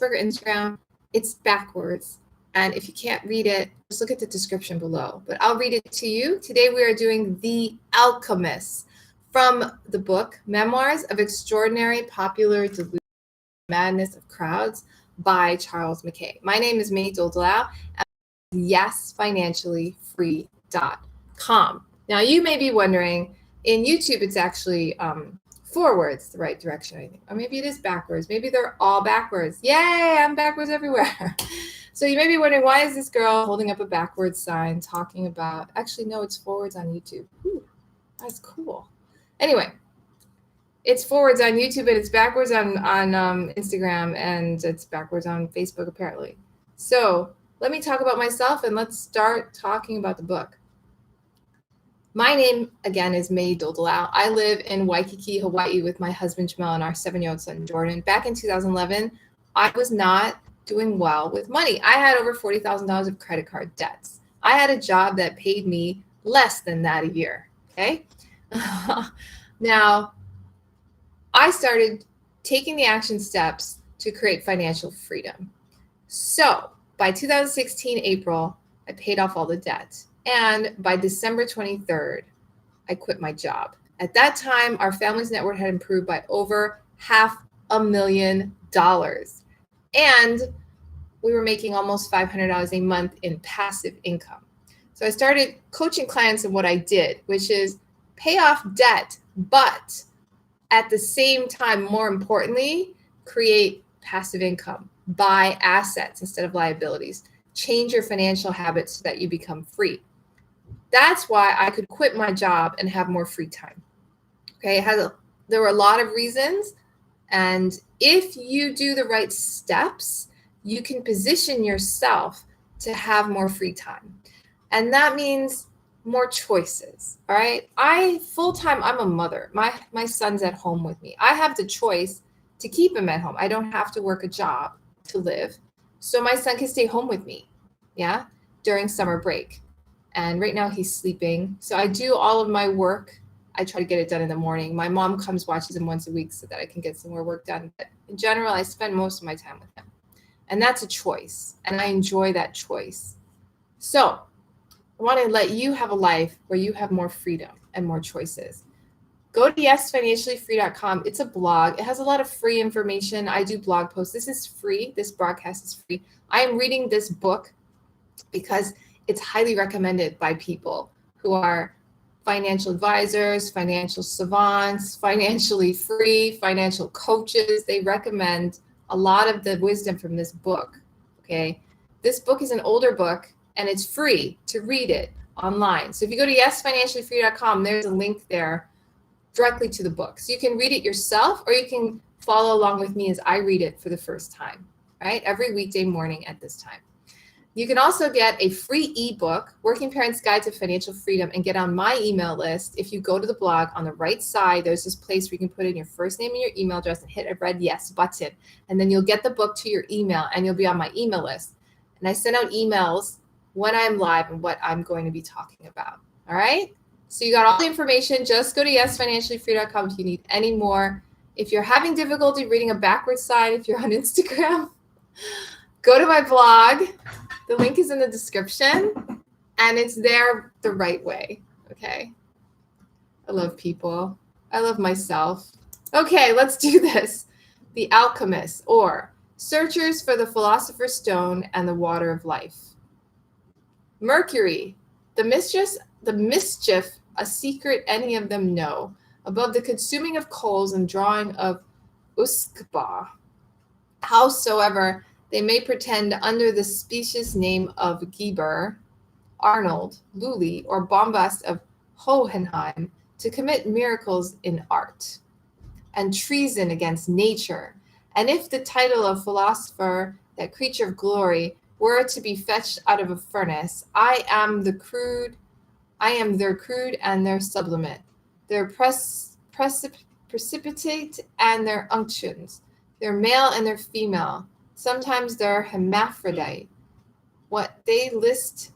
or Instagram, it's backwards. And if you can't read it, just look at the description below. But I'll read it to you. Today we are doing The Alchemists from the book Memoirs of Extraordinary Popular Delusions, Madness of Crowds by Charles Mackay. My name is May Doldalau, and yesfinanciallyfree.com. Now you may be wondering, in YouTube it's actually forwards, the right direction, I think. Or maybe it is backwards. Maybe they're all backwards. Yay, I'm backwards everywhere. So you may be wondering, why is this girl holding up a backwards sign talking about, actually, no, it's forwards on YouTube. Ooh, that's cool. Anyway, it's forwards on YouTube and it's backwards on Instagram and it's backwards on Facebook, apparently. So let me talk about myself and let's start talking about the book. My name, again, is May Doldalau. I live in Waikiki, Hawaii with my husband, Jamel, and our 7-year-old son, Jordan. Back in 2011, I was not doing well with money. I had over $40,000 of credit card debts. I had a job that paid me less than that a year, okay? Now, I started taking the action steps to create financial freedom. So by 2016, April, I paid off all the debt. And by December 23rd, I quit my job. At that time, our family's net worth had improved by over $500,000. And we were making almost $500 a month in passive income. So I started coaching clients in what I did, which is pay off debt, but at the same time, more importantly, create passive income, buy assets instead of liabilities, change your financial habits so that you become free. That's why I could quit my job and have more free time. Okay, there were a lot of reasons. And if you do the right steps, you can position yourself to have more free time. And that means more choices. All right. Full-time, I'm a mother. My son's at home with me. I have the choice to keep him at home. I don't have to work a job to live. So my son can stay home with me. Yeah. During summer break. And right now he's sleeping. So I do all of my work. I try to get it done in the morning. My mom comes, watches him once a week so that I can get some more work done. But in general, I spend most of my time with him. And that's a choice. And I enjoy that choice. So I want to let you have a life where you have more freedom and more choices. Go to yesfinanciallyfree.com. It's a blog. It has a lot of free information. I do blog posts. This is free. This broadcast is free. I am reading this book because it's highly recommended by people who are financial advisors, financial savants, financially free, financial coaches. They recommend a lot of the wisdom from this book. Okay. This book is an older book and it's free to read it online. So if you go to yesfinanciallyfree.com, there's a link there directly to the book. So you can read it yourself or you can follow along with me as I read it for the first time, right? Every weekday morning at this time. You can also get a free ebook, Working Parents Guide to Financial Freedom, and get on my email list. If you go to the blog, on the right side, there's this place where you can put in your first name and your email address and hit a red yes button. And then you'll get the book to your email and you'll be on my email list. And I send out emails when I'm live and what I'm going to be talking about. All right? So you got all the information. Just go to yesfinanciallyfree.com if you need any more. If you're having difficulty reading a backwards sign, if you're on Instagram, go to my blog. The link is in the description, and it's there the right way, okay? I love people. I love myself. Okay, let's do this. The Alchemists, or Searchers for the Philosopher's Stone and the Water of Life. Mercury, the mischief, a secret any of them know, above the consuming of coals and drawing of Uskba. Howsoever they may pretend under the specious name of Geber, Arnold, Lully, or bombast of Hohenheim to commit miracles in art and treason against nature. And if the title of philosopher, that creature of glory, were to be fetched out of a furnace, I am their crude and their sublimate, their precipitate and their unctions, their male and their female, sometimes they're hermaphrodite. What they list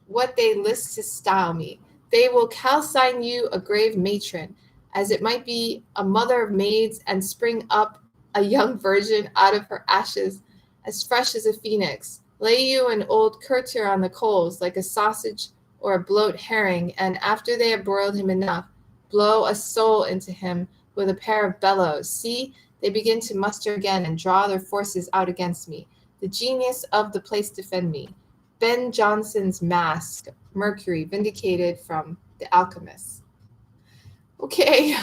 to style me. They will calcine you a grave matron, as it might be a mother of maids, and spring up a young virgin out of her ashes, as fresh as a phoenix. Lay you an old courtier on the coals, like a sausage or a bloat herring, and after they have broiled him enough, blow a soul into him with a pair of bellows. See, they begin to muster again and draw their forces out against me. The genius of the place defend me. Ben Jonson's Mask, Mercury, vindicated from The Alchemists. Okay.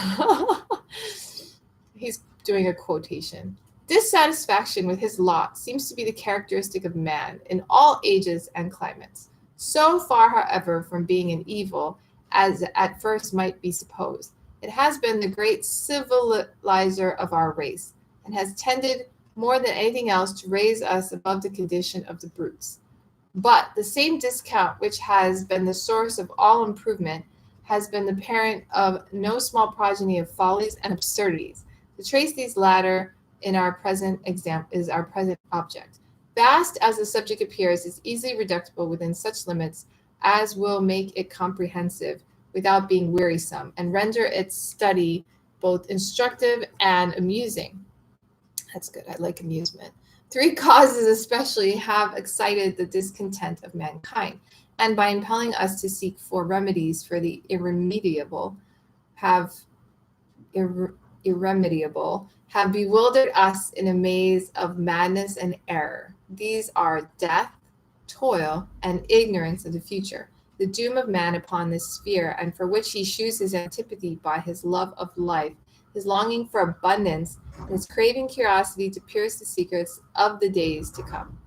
He's doing a quotation. Dissatisfaction with his lot seems to be the characteristic of man in all ages and climates. So far, however, from being an evil as at first might be supposed, it has been the great civilizer of our race, and has tended more than anything else to raise us above the condition of the brutes. But the same discount which has been the source of all improvement has been the parent of no small progeny of follies and absurdities. To trace these latter in our present example is our present object. Vast as the subject appears, is easily reducible within such limits as will make it comprehensive without being wearisome, and render its study both instructive and amusing. That's good. I like amusement. Three causes especially have excited the discontent of mankind, and by impelling us to seek for remedies for the irremediable, have bewildered us in a maze of madness and error. These are death, toil, and ignorance of the future, the doom of man upon this sphere, and for which he shews his antipathy by his love of life, his longing for abundance, and his craving curiosity to pierce the secrets of the days to come.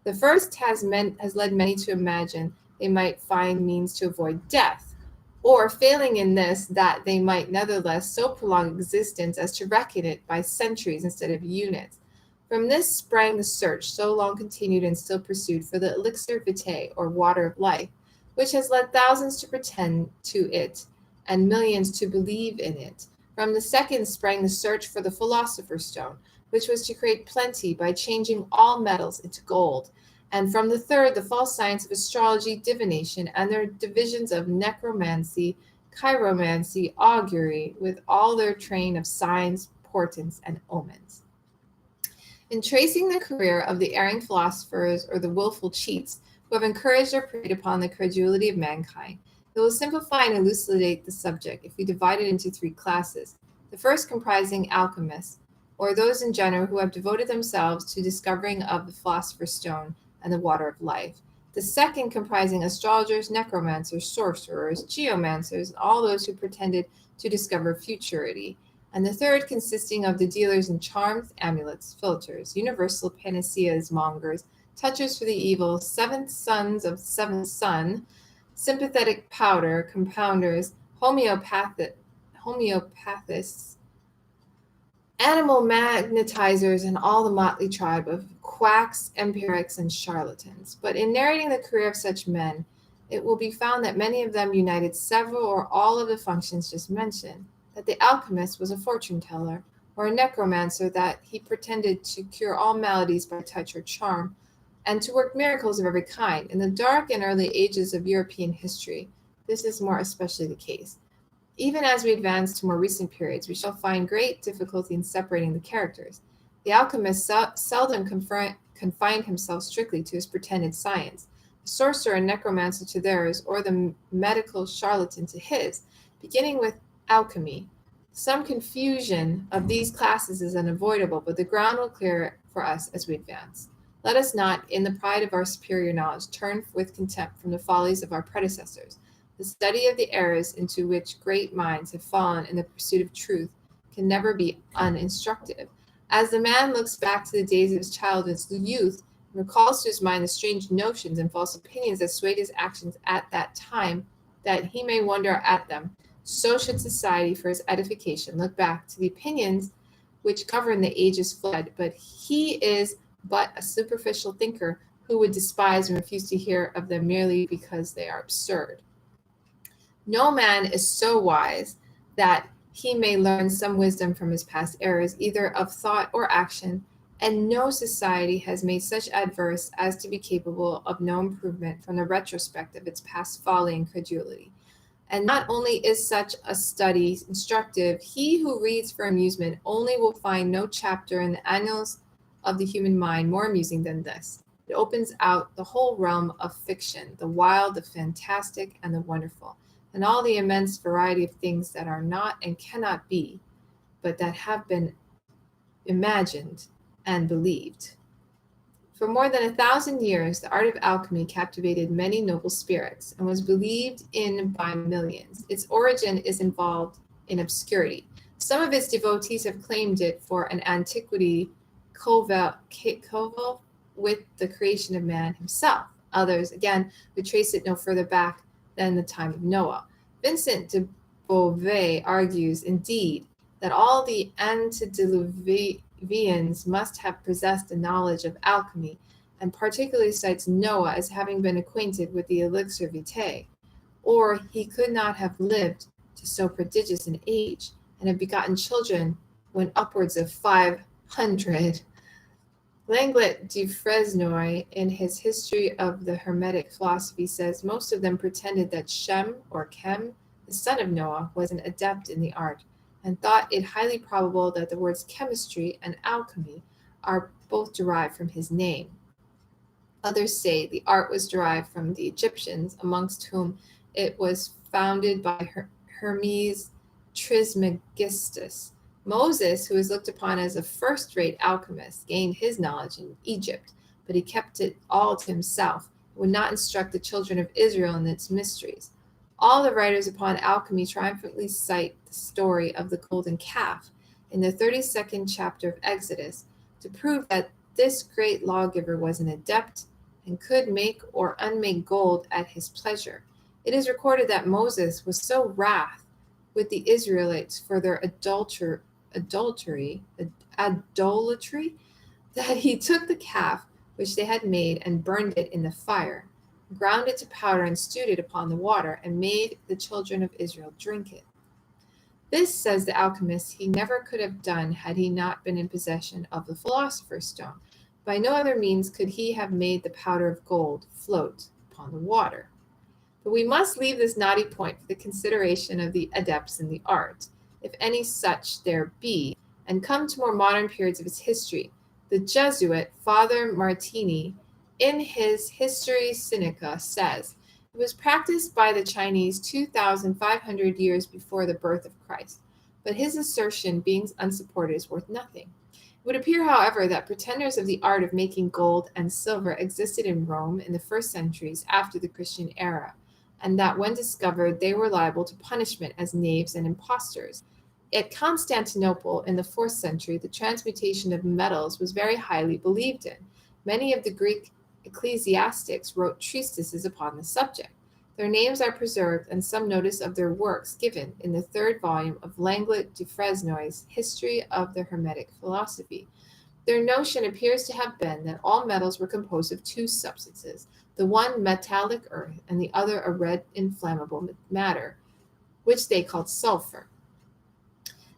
The first has led many to imagine they might find means to avoid death, or failing in this, that they might nevertheless so prolong existence as to reckon it by centuries instead of units. From this sprang the search, so long continued and still pursued, for the elixir vitae, or water of life, which has led thousands to pretend to it, and millions to believe in it. From the second sprang the search for the philosopher's stone, which was to create plenty by changing all metals into gold. And from the third, the false science of astrology, divination, and their divisions of necromancy, chiromancy, augury, with all their train of signs, portents, and omens. In tracing the career of the erring philosophers or the willful cheats who have encouraged or preyed upon the credulity of mankind, it will simplify and elucidate the subject if we divide it into three classes. The first comprising alchemists, or those in general who have devoted themselves to discovering of the philosopher's stone and the water of life. The second comprising astrologers, necromancers, sorcerers, geomancers, and all those who pretended to discover futurity. And the third consisting of the dealers in charms, amulets, philters, universal panaceas mongers, touchers for the evil, seventh sons of seventh son, sympathetic powder, compounders, homeopathists, animal magnetizers, and all the motley tribe of quacks, empirics, and charlatans. But in narrating the career of such men, it will be found that many of them united several or all of the functions just mentioned, that the alchemist was a fortune teller, or a necromancer, that he pretended to cure all maladies by touch or charm, and to work miracles of every kind. In the dark and early ages of European history, this is more especially the case. Even as we advance to more recent periods, we shall find great difficulty in separating the characters. The alchemist seldom confined himself strictly to his pretended science, the sorcerer and necromancer to theirs, or the medical charlatan to his, beginning with alchemy. Some confusion of these classes is unavoidable, but the ground will clear for us as we advance. Let us not, in the pride of our superior knowledge, turn with contempt from the follies of our predecessors. The study of the errors into which great minds have fallen in the pursuit of truth can never be uninstructive. As the man looks back to the days of his childhood, youth, and recalls to his mind the strange notions and false opinions that swayed his actions at that time, that he may wonder at them, so should society, for his edification, look back to the opinions which govern the ages fled. But he is but a superficial thinker who would despise and refuse to hear of them merely because they are absurd. No man is so wise that he may learn some wisdom from his past errors, either of thought or action, and no society has made such adverse as to be capable of no improvement from the retrospect of its past folly and credulity. And not only is such a study instructive, he who reads for amusement only will find no chapter in the annals of the human mind more amusing than this. It opens out the whole realm of fiction, the wild, the fantastic, and the wonderful, and all the immense variety of things that are not and cannot be, but that have been imagined and believed. For more than 1,000 years, the art of alchemy captivated many noble spirits and was believed in by millions. Its origin is involved in obscurity. Some of its devotees have claimed it for an antiquity coeval with the creation of man himself. Others, again, would trace it no further back than the time of Noah. Vincent de Beauvais argues, indeed, that all the antediluvians must have possessed a knowledge of alchemy, and particularly cites Noah as having been acquainted with the elixir vitae, or he could not have lived to so prodigious an age, and have begotten children when upwards of 500. Lenglet du Fresnoy, in his History of the Hermetic Philosophy, says most of them pretended that Shem, or Chem, the son of Noah, was an adept in the art, and thought it highly probable that the words chemistry and alchemy are both derived from his name. Others say the art was derived from the Egyptians, amongst whom it was founded by Hermes Trismegistus. Moses, who is looked upon as a first-rate alchemist, gained his knowledge in Egypt, but he kept it all to himself, and would not instruct the children of Israel in its mysteries. All the writers upon alchemy triumphantly cite the story of the golden calf in the 32nd chapter of Exodus to prove that this great lawgiver was an adept and could make or unmake gold at his pleasure. It is recorded that Moses was so wrath with the Israelites for their idolatry, that he took the calf which they had made and burned it in the fire, ground it to powder and stewed it upon the water, and made the children of Israel drink it. This, says the alchemist, he never could have done had he not been in possession of the philosopher's stone. By no other means could he have made the powder of gold float upon the water. But we must leave this knotty point for the consideration of the adepts in the art, if any such there be, and come to more modern periods of its history. The Jesuit Father Martini, in his History Sinica, says, it was practiced by the Chinese 2,500 years before the birth of Christ, but his assertion, being unsupported, is worth nothing. It would appear, however, that pretenders of the art of making gold and silver existed in Rome in the first centuries after the Christian era, and that when discovered they were liable to punishment as knaves and impostors. At Constantinople in the 4th century, the transmutation of metals was very highly believed in. Many of the Greek ecclesiastics wrote treatises upon the subject. Their names are preserved and some notice of their works given in the 3rd volume of Lenglet du Fresnoy's History of the Hermetic Philosophy. Their notion appears to have been that all metals were composed of two substances, the one metallic earth and the other a red inflammable matter, which they called sulfur.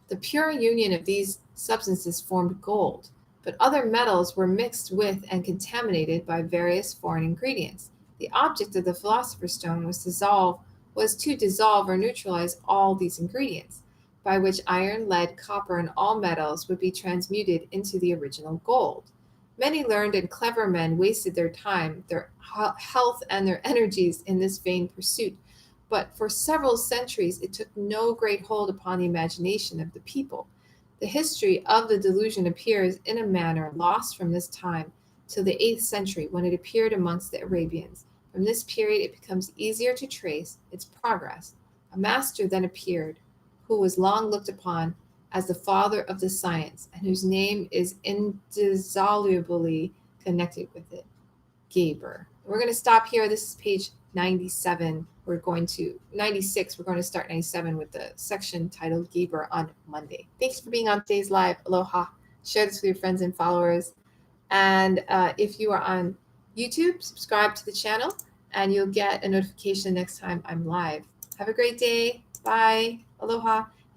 The pure union of these substances formed gold, but other metals were mixed with and contaminated by various foreign ingredients. The object of the philosopher's stone was to dissolve or neutralize all these ingredients, by which iron, lead, copper, and all metals would be transmuted into the original gold. Many learned and clever men wasted their time, their health, and their energies in this vain pursuit, but for several centuries it took no great hold upon the imagination of the people. The history of the delusion appears in a manner lost from this time till the 8th century, when it appeared amongst the Arabians. From this period it becomes easier to trace its progress. A master then appeared, who was long looked upon as the father of the science, and whose name is indissolubly connected with it, Geber. We're going to stop here. This is page 97. 96. We're going to start 97 with the section titled Geber on Monday. Thanks for being on today's live. Aloha. Share this with your friends and followers. And if you are on YouTube, subscribe to the channel and you'll get a notification next time I'm live. Have a great day. Bye. Aloha.